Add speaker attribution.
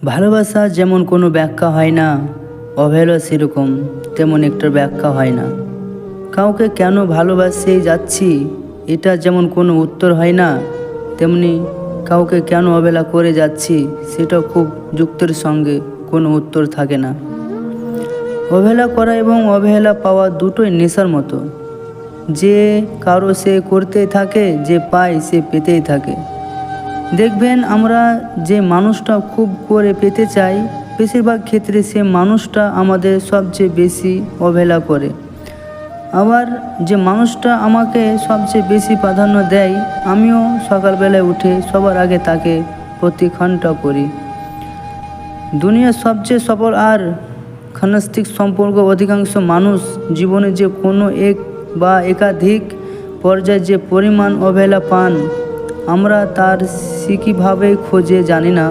Speaker 1: ভালোবাসা যেমন কোনো ব্যাখ্যা হয় না, অবহেলা সেরকম তেমন একটা ব্যাখ্যা হয় না। কাউকে কেন ভালোবাসে যাচ্ছি এটা যেমন কোনো উত্তর হয় না, তেমনি কাউকে কেন অবহেলা করে যাচ্ছি সেটা খুব যুক্তির সঙ্গে কোনো উত্তর থাকে না। অবহেলা করা এবং অবহেলা পাওয়া দুটোই নেশার মতো। যে কারো সে করতেই থাকে, যে পায় সে পেতেই থাকে। দেখবেন আমরা যে মানুষটা খুব করে পেতে চাই, বেশিরভাগ ক্ষেত্রে সে মানুষটা আমাদের সবচেয়ে বেশি অবহেলা করে। আবার যে মানুষটা আমাকে সবচেয়ে বেশি প্রাধান্য দেয়, আমিও সকালবেলায় উঠে সবার আগে তাকে প্রতিক্ষণটা করি। দুনিয়ার সবচেয়ে সফল আর ঘনিষ্ঠ সম্পর্ক অধিকাংশ মানুষ জীবনে যে কোনো এক বা একাধিক পর্যায়ে যে পরিমাণ অবহেলা পান, আমরা তার কীভাবে খোঁজে জানি না।